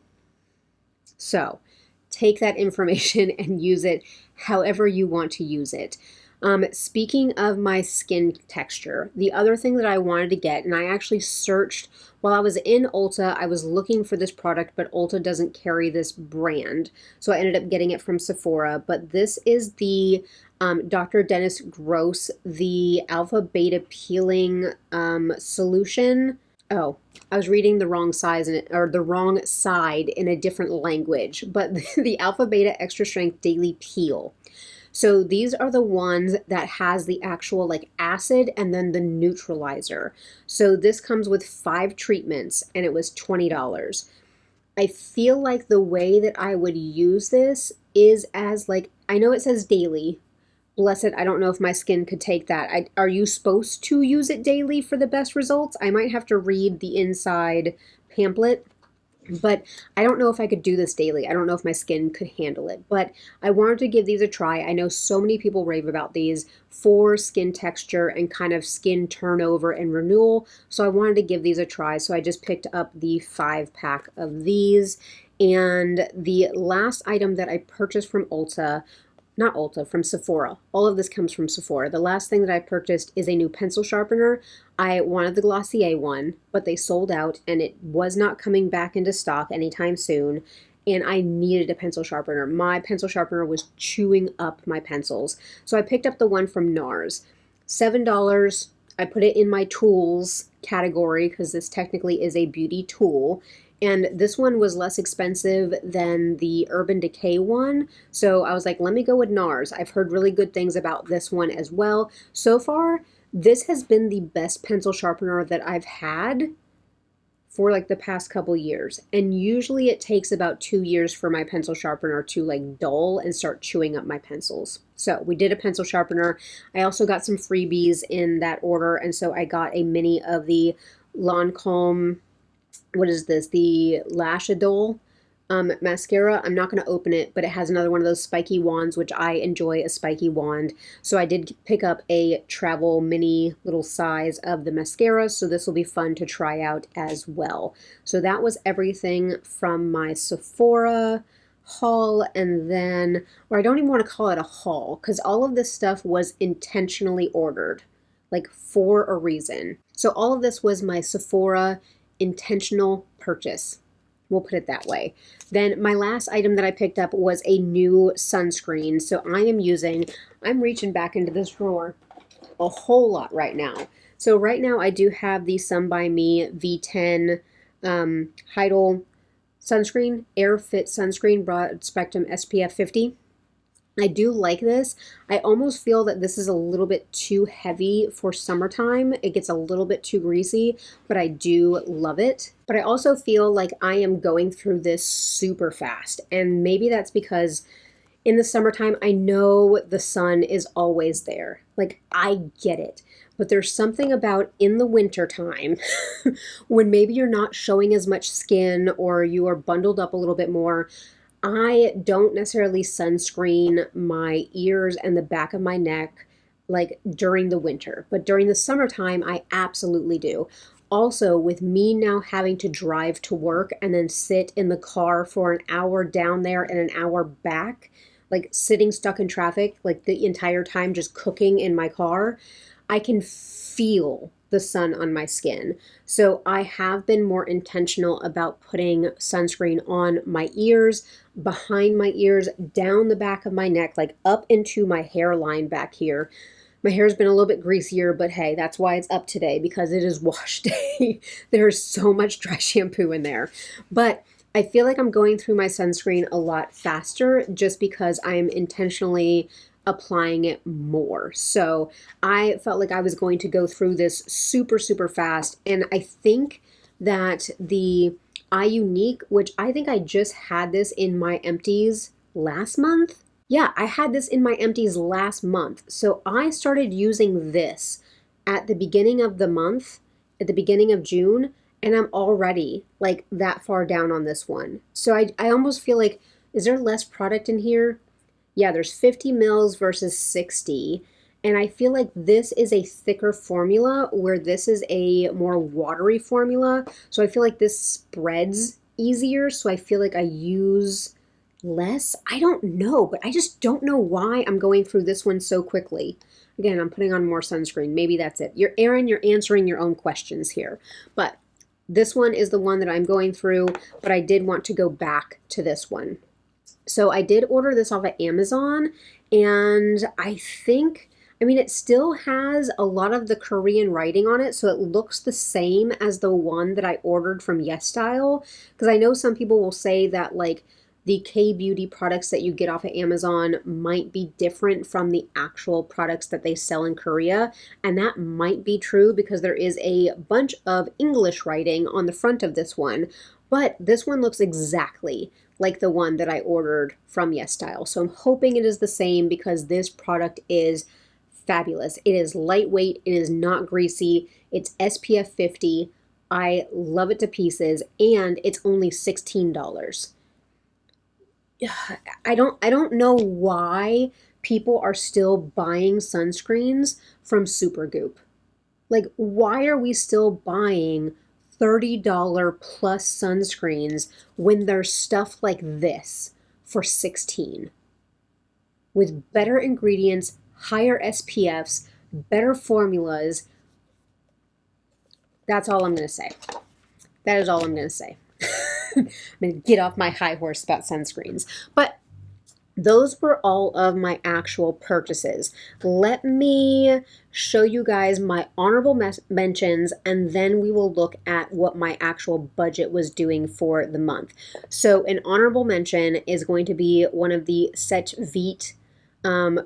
So take that information and use it however you want to use it. Speaking of my skin texture, the other thing that I wanted to get, and I actually searched while I was in Ulta, I was looking for this product, but Ulta doesn't carry this brand. So I ended up getting it from Sephora. But this is the Dr. Dennis Gross, the Alpha Beta Peeling Solution. Oh, I was reading the wrong size or the wrong side in a different language, but the Alpha Beta Extra Strength Daily Peel. So these are the ones that has the actual like acid and then the neutralizer. So this comes with 5 treatments and it was $20. I feel like the way that I would use this is as like, I know it says daily, Bless it, I don't know if my skin could take that. Are you supposed to use it daily for the best results? I might have to read the inside pamphlet, but I don't know if I could do this daily. I don't know if my skin could handle it, but I wanted to give these a try. I know so many people rave about these for skin texture and kind of skin turnover and renewal, so I wanted to give these a try. So I just picked up the 5-pack of these. And the last item that I purchased from Ulta, not Ulta, from Sephora. All of this comes from Sephora. The last thing that I purchased is a new pencil sharpener. I wanted the Glossier one, but they sold out and it was not coming back into stock anytime soon. And I needed a pencil sharpener. My pencil sharpener was chewing up my pencils. So I picked up the one from NARS. $7. I put it in my tools category because this technically is a beauty tool. And this one was less expensive than the Urban Decay one. So I was like, let me go with NARS. I've heard really good things about this one as well. So far, this has been the best pencil sharpener that I've had for like the past couple years. And usually it takes about 2 years for my pencil sharpener to like dull and start chewing up my pencils. So we did a pencil sharpener. I also got some freebies in that order. And so I got a mini of the Lancome, what is this? The Lash Idol mascara. I'm not going to open it, but it has another one of those spiky wands, which I enjoy a spiky wand. So I did pick up a travel mini little size of the mascara. So this will be fun to try out as well. So that was everything from my Sephora haul. And then, or I don't even want to call it a haul because all of this stuff was intentionally ordered, like for a reason. So all of this was my Sephora intentional purchase. We'll put it that way. Then my last item that I picked up was a new sunscreen. So I'm reaching back into this drawer a whole lot right now. So right now I do have the Sun By Me V10 Heidel sunscreen, Air Fit sunscreen, broad spectrum SPF 50. I do like this. I almost feel that this is a little bit too heavy for summertime. It gets a little bit too greasy, but I do love it. But I also feel like I am going through this super fast. And maybe that's because in the summertime, I know the sun is always there. Like, I get it. But there's something about in the wintertime when maybe you're not showing as much skin or you are bundled up a little bit more. I don't necessarily sunscreen my ears and the back of my neck like during the winter, but during the summertime, I absolutely do. Also, with me now having to drive to work and then sit in the car for an hour down there and an hour back, like sitting stuck in traffic, like the entire time just cooking in my car, I can feel the sun on my skin. So I have been more intentional about putting sunscreen on my ears, behind my ears, down the back of my neck, like up into my hairline back here. My hair's been a little bit greasier, but hey, that's why it's up today, because it is wash day. There's so much dry shampoo in there. But I feel like I'm going through my sunscreen a lot faster just because I'm intentionally applying it more. So I felt like I was going to go through this super, super fast. And I think that the iUnique, which I think I just had this in my Empties last month. Yeah, I had this in my Empties last month. So I started using this at the beginning of the month, at the beginning of June, and I'm already like that far down on this one. So I almost feel like, is there less product in here? Yeah, there's 50 mils versus 60. And I feel like this is a thicker formula where this is a more watery formula. So I feel like this spreads easier. So I feel like I use less. I don't know, but I just don't know why I'm going through this one so quickly. Again, I'm putting on more sunscreen. Maybe that's it. You're Erin, you're answering your own questions here. But this one is the one that I'm going through, but I did want to go back to this one. So I did order this off of Amazon, and I think, I mean, it still has a lot of the Korean writing on it, so it looks the same as the one that I ordered from YesStyle, because I know some people will say that like the K-beauty products that you get off of Amazon might be different from the actual products that they sell in Korea, and that might be true because there is a bunch of English writing on the front of this one, but this one looks exactly like the one that I ordered from Yes Style. So I'm hoping it is the same because this product is fabulous. It is lightweight, it is not greasy, it's SPF 50. I love it to pieces, and it's only $16. I don't know why people are still buying sunscreens from Supergoop. Like, why are we still buying $30 plus sunscreens when there's stuff like this for 16 with better ingredients, higher SPFs, better formulas? That's all I'm going to say. That is all I'm going to say. I'm going to get off my high horse about sunscreens. But those were all of my actual purchases. Let me show you guys my honorable mentions, and then we will look at what my actual budget was doing for the month. So an honorable mention is going to be one of the Set Vite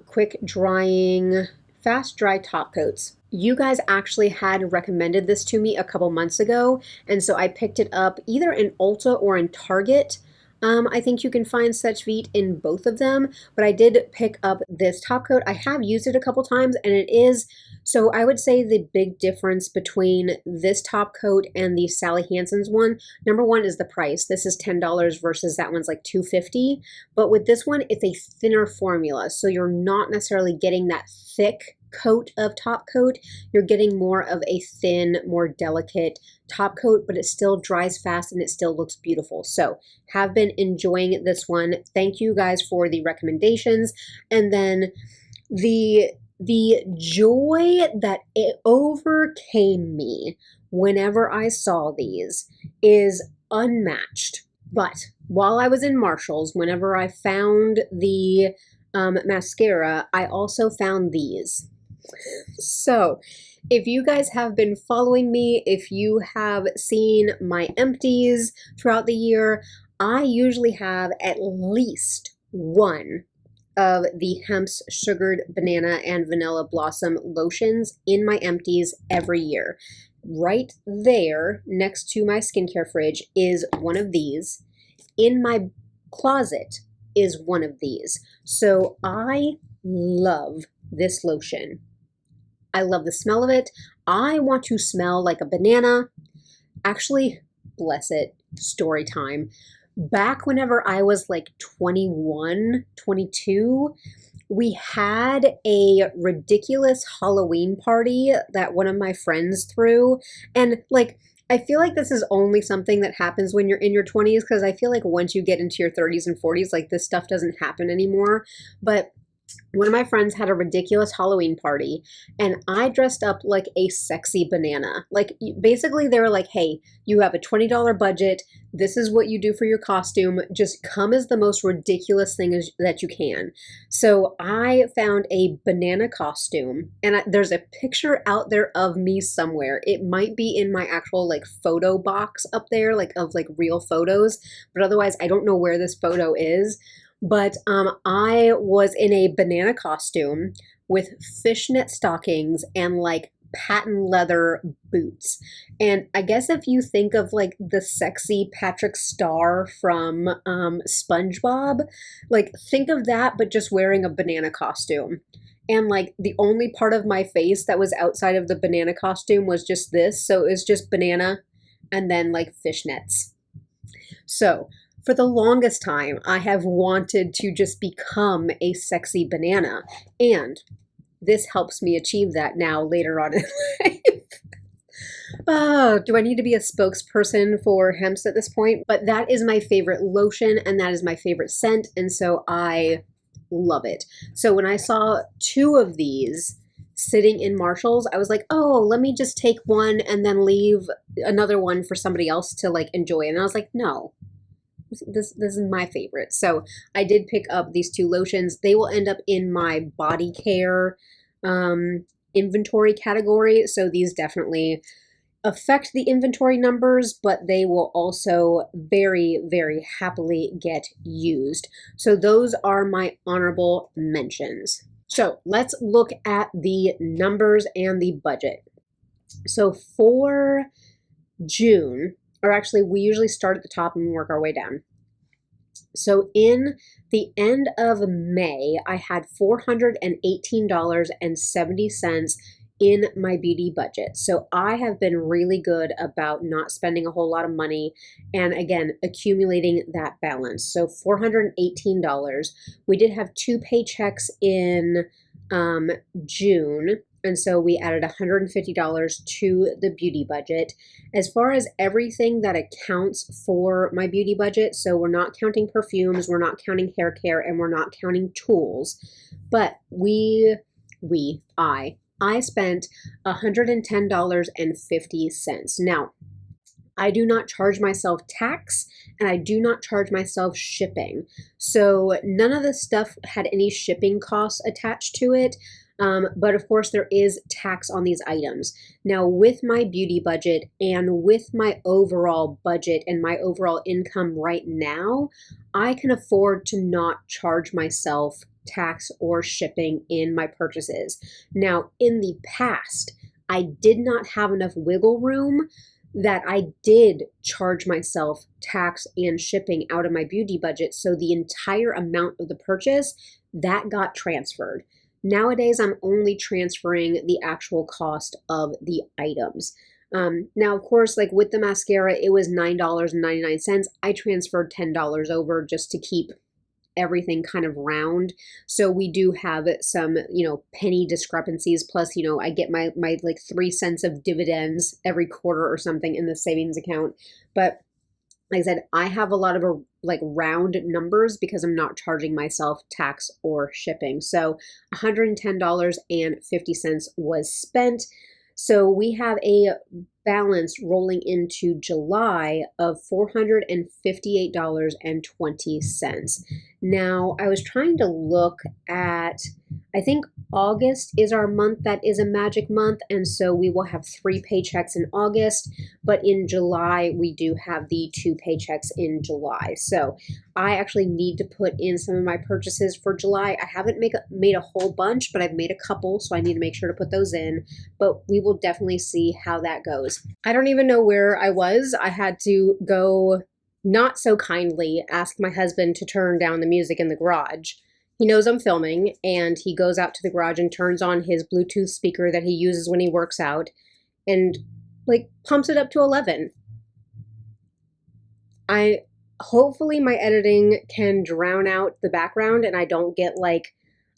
quick drying, fast dry top coats. You guys actually had recommended this to me a couple months ago, and so I picked it up either in Ulta or in Target. I think you can find Such Vite in both of them, but I did pick up this top coat. I have used it a couple times, and it is, so I would say the big difference between this top coat and the Sally Hansen's one, number one is the price. This is $10 versus that one's like $2.50, but with this one, it's a thinner formula, so you're not necessarily getting that thick coat of top coat. You're getting more of a thin, more delicate top coat, but it still dries fast and it still looks beautiful. So have been enjoying this one. Thank you guys for the recommendations. And then the joy that it overcame me whenever I saw these is unmatched. But while I was in Marshall's, whenever I found the mascara, I also found these. So if you guys have been following me, if you have seen my empties throughout the year, I usually have at least one of the Hemp's Sugared Banana and Vanilla Blossom lotions in my empties every year. Right there next to my skincare fridge is one of these. In my closet is one of these. So I love this lotion. I love the smell of it. I want to smell like a banana. Actually, bless it, story time. Back whenever I was like 21, 22, we had a ridiculous Halloween party that one of my friends threw. And like, I feel like this is only something that happens when you're in your 20s, because I feel like once you get into your 30s and 40s, like this stuff doesn't happen anymore. But one of my friends had a ridiculous Halloween party, and I dressed up like a sexy banana. Like, basically, they were like, hey, you have a $20 budget. This is what you do for your costume. Just come as the most ridiculous thing that you can. So I found a banana costume, and there's a picture out there of me somewhere. It might be in my actual like photo box up there, like of like real photos, but otherwise I don't know where this photo is. But I was in a banana costume with fishnet stockings and like patent leather boots. And I guess if you think of like the sexy Patrick Star from SpongeBob, like think of that, but just wearing a banana costume. And like the only part of my face that was outside of the banana costume was just this. So it was just banana and then like fishnets. So for the longest time, I have wanted to just become a sexy banana, and this helps me achieve that now later on in life. Oh, do I need to be a spokesperson for Hemp's at this point? But that is my favorite lotion, and that is my favorite scent, and so I love it. So when I saw two of these sitting in Marshall's, I was like, oh, let me just take one and then leave another one for somebody else to like enjoy. And I was like, no. This is my favorite. So I did pick up these two lotions. They will end up in my body care inventory category. So these definitely affect the inventory numbers, but they will also very, very happily get used. So those are my honorable mentions. So let's look at the numbers and the budget. So for June, or actually we usually start at the top and work our way down. So in the end of May, I had $418.70 in my beauty budget. So I have been really good about not spending a whole lot of money and again, accumulating that balance. So $418. We did have two paychecks in June. And so we added $150 to the beauty budget. As far as everything that accounts for my beauty budget, so we're not counting perfumes, we're not counting hair care, and we're not counting tools, but I spent $110.50. Now, I do not charge myself tax and I do not charge myself shipping. So none of this stuff had any shipping costs attached to it. But of course, there is tax on these items. Now, with my beauty budget and with my overall budget and my overall income right now, I can afford to not charge myself tax or shipping in my purchases. Now, in the past, I did not have enough wiggle room that I did charge myself tax and shipping out of my beauty budget. So the entire amount of the purchase, that got transferred. Nowadays, I'm only transferring the actual cost of the items. Now, of course, like with the mascara, it was $9.99. I transferred $10 over just to keep everything kind of round. So we do have some, penny discrepancies. Plus, I get my like 3 cents of dividends every quarter or something in the savings account. But like I said, I have a lot of like round numbers because I'm not charging myself tax or shipping. So $110.50 was spent. So we have a balance rolling into July of $458.20. Now, I was trying to look at, I think August is our month that is a magic month, and so we will have 3 paychecks in August, but in July, we do have the 2 paychecks in July. So I actually need to put in some of my purchases for July. I haven't made a whole bunch, but I've made a couple, so I need to make sure to put those in, but we will definitely see how that goes. I don't even know where I was. I had to go not so kindly ask my husband to turn down the music in the garage. He knows I'm filming, and he goes out to the garage and turns on his Bluetooth speaker that he uses when he works out and like pumps it up to 11. Hopefully my editing can drown out the background and I don't get like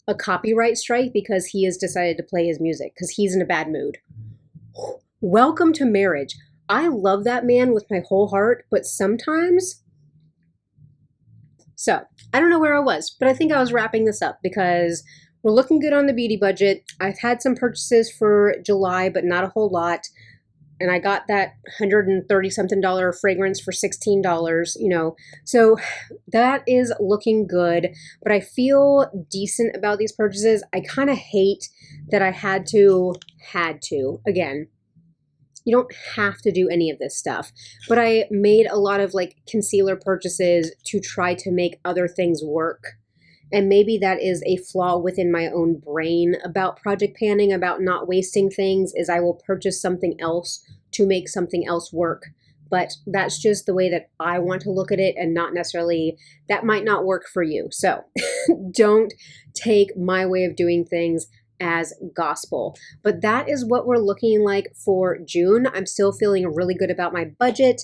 a copyright strike because he has decided to play his music because he's in a bad mood. Welcome to marriage. I love that man with my whole heart, but sometimes... So, I don't know where I was, but I think I was wrapping this up because we're looking good on the beauty budget. I've had some purchases for July, but not a whole lot. And I got that $130-something fragrance for $16, So that is looking good, but I feel decent about these purchases. I kind of hate that I had to. Again, you don't have to do any of this stuff, but I made a lot of like concealer purchases to try to make other things work. And maybe that is a flaw within my own brain about project panning, about not wasting things, is I will purchase something else to make something else work. But that's just the way that I want to look at it, and not necessarily, that might not work for you. So don't take my way of doing things as gospel. But that is what we're looking like for June. I'm still feeling really good about my budget.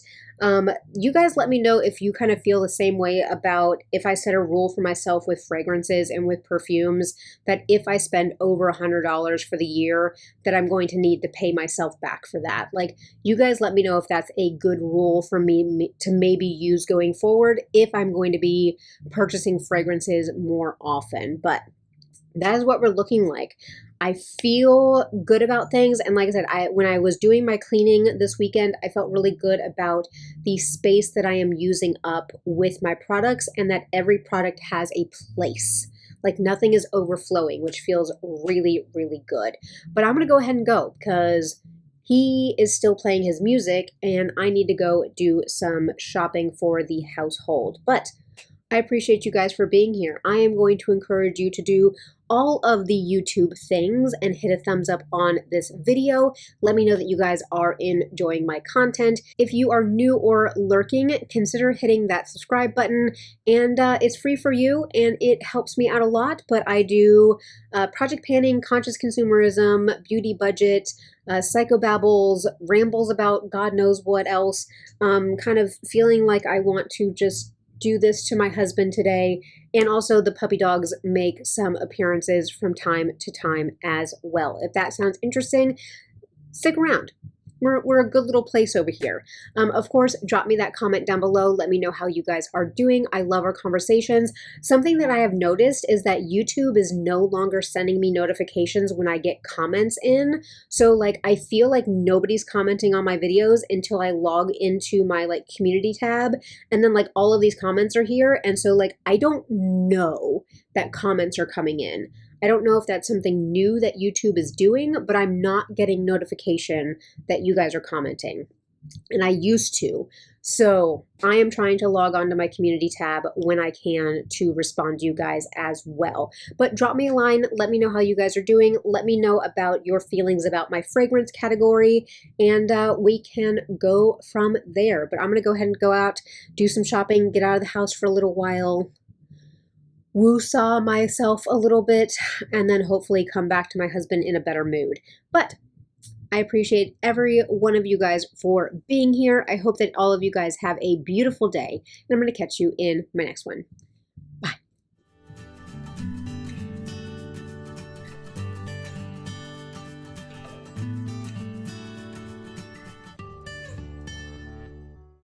You guys let me know if you kind of feel the same way about if I set a rule for myself with fragrances and with perfumes, that if I spend over $100 for the year, that I'm going to need to pay myself back for that. Like, you guys let me know if that's a good rule for me to maybe use going forward if I'm going to be purchasing fragrances more often. But that is what we're looking like. I feel good about things. And like I said, when I was doing my cleaning this weekend, I felt really good about the space that I am using up with my products, and that every product has a place. Like, nothing is overflowing, which feels really, really good. But I'm going to go ahead and go because he is still playing his music and I need to go do some shopping for the household. But I appreciate you guys for being here. I am going to encourage you to do all of the YouTube things and hit a thumbs up on this video. Let me know that you guys are enjoying my content. If you are new or lurking, consider hitting that subscribe button, and it's free for you and it helps me out a lot. But I do project panning, conscious consumerism, beauty budget, psychobabbles, rambles about God knows what else, kind of feeling like I want to just do this to my husband today. And also the puppy dogs make some appearances from time to time as well. If that sounds interesting, stick around. We're a good little place over here. Of course, drop me that comment down below. Let me know how you guys are doing. I love our conversations. Something that I have noticed is that YouTube is no longer sending me notifications when I get comments in. So like, I feel like nobody's commenting on my videos until I log into my like community tab. And then like all of these comments are here. And so like, I don't know that comments are coming in. I don't know if that's something new that YouTube is doing, but I'm not getting notification that you guys are commenting. And I used to. So I am trying to log on to my community tab when I can to respond to you guys as well. But drop me a line. Let me know how you guys are doing. Let me know about your feelings about my fragrance category, and we can go from there. But I'm going to go ahead and go out, do some shopping, get out of the house for a little while, woo-saw myself a little bit, and then hopefully come back to my husband in a better mood. But I appreciate every one of you guys for being here. I hope that all of you guys have a beautiful day, and I'm going to catch you in my next one.